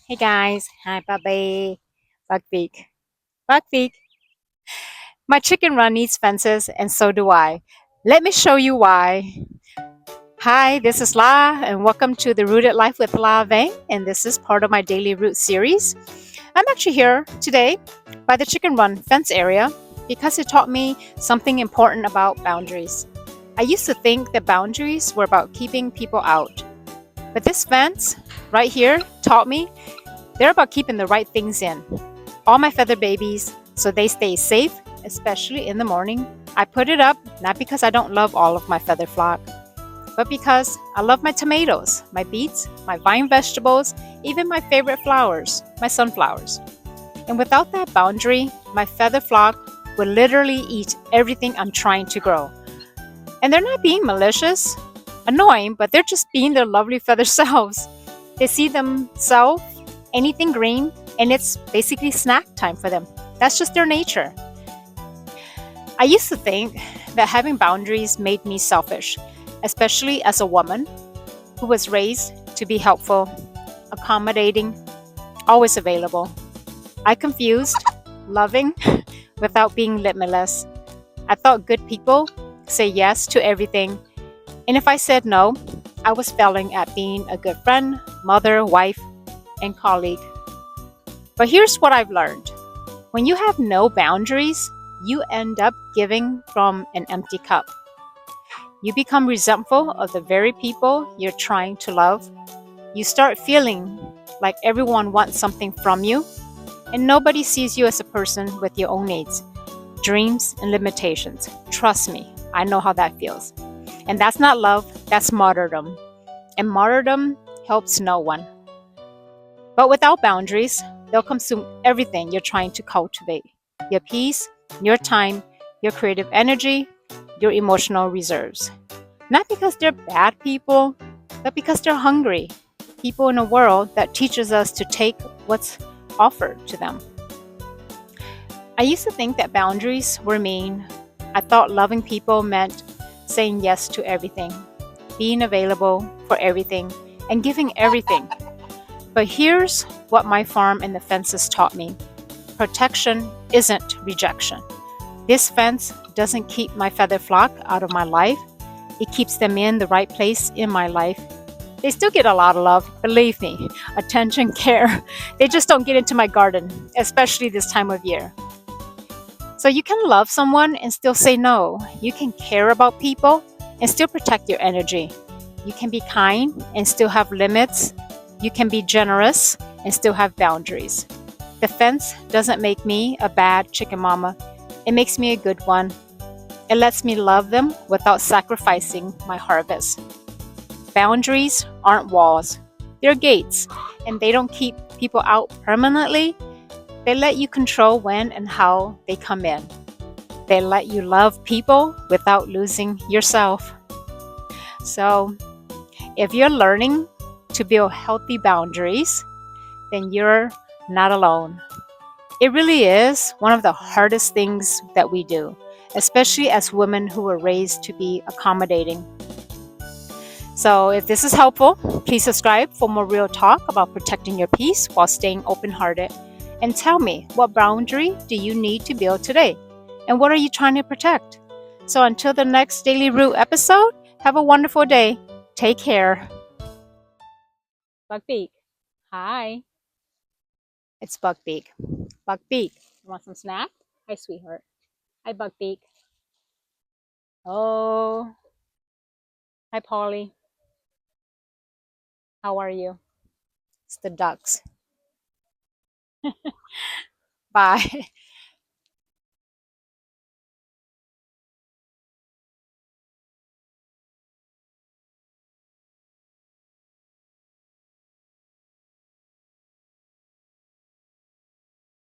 Hey guys, hi Bobby. Buckbeak. Buckbeak. My chicken run needs fences, and so do I. Let me show you why. Hi, this is La, and welcome to the Rooted Life with La Vang, and this is part of my Daily Root series. I'm actually here today by the chicken run fence area because it taught me something important about boundaries. I used to think that boundaries were about keeping people out, but this fence right here taught me they're about keeping the right things in. All my feather babies so they stay safe, especially in the morning. I put it up not because I don't love all of my feather flock, but because I love my tomatoes, my beets, my vine vegetables, even my favorite flowers, my sunflowers. And without that boundary, my feather flock would literally eat everything I'm trying to grow. And they're not being malicious, annoying, but they're just being their lovely feather selves. They see themselves anything green, and it's basically snack time for them. That's just their nature. I used to think that having boundaries made me selfish, especially as a woman who was raised to be helpful, accommodating, always available. I confused loving without being limitless. I thought good people say yes to everything, and if I said no, I was failing at being a good friend, mother, wife, and colleague. But here's what I've learned. When you have no boundaries, you end up giving from an empty cup. You become resentful of the very people you're trying to love. You start feeling like everyone wants something from you, and nobody sees you as a person with your own needs, dreams, and limitations. Trust me, I know how that feels. And that's not love, that's martyrdom. And martyrdom helps no one. But without boundaries, they'll consume everything you're trying to cultivate: your peace, your time, your creative energy, your emotional reserves. Not because they're bad people, but because they're hungry. People in a world that teaches us to take what's offered to them. I used to think that boundaries were mean. I thought loving people meant saying yes to everything, being available for everything, and giving everything. But here's what my farm and the fences taught me: protection isn't rejection. This fence doesn't keep my feather flock out of my life, it keeps them in the right place in my life. They still get a lot of love, believe me, attention, care. They just don't get into my garden, especially this time of year. So you can love someone and still say no. You can care about people and still protect your energy. You can be kind and still have limits. You can be generous and still have boundaries. The fence doesn't make me a bad chicken mama. It makes me a good one. It lets me love them without sacrificing my harvest. Boundaries aren't walls, they're gates, and they don't keep people out permanently. They let you control when and how they come in. They let you love people without losing yourself. So, if you're learning to build healthy boundaries, then you're not alone. It really is one of the hardest things that we do, especially as women who were raised to be accommodating. So, if this is helpful, please subscribe for more real talk about protecting your peace while staying open hearted. And tell me, what boundary do you need to build today? And what are you trying to protect? So, until the next Daily Root episode, have a wonderful day. Take care. Buckbeak. Hi. It's Buckbeak. Buckbeak. You want some snack? Hi, sweetheart. Hi, Buckbeak. Oh, hi, Polly. How are you? It's the ducks. Bye.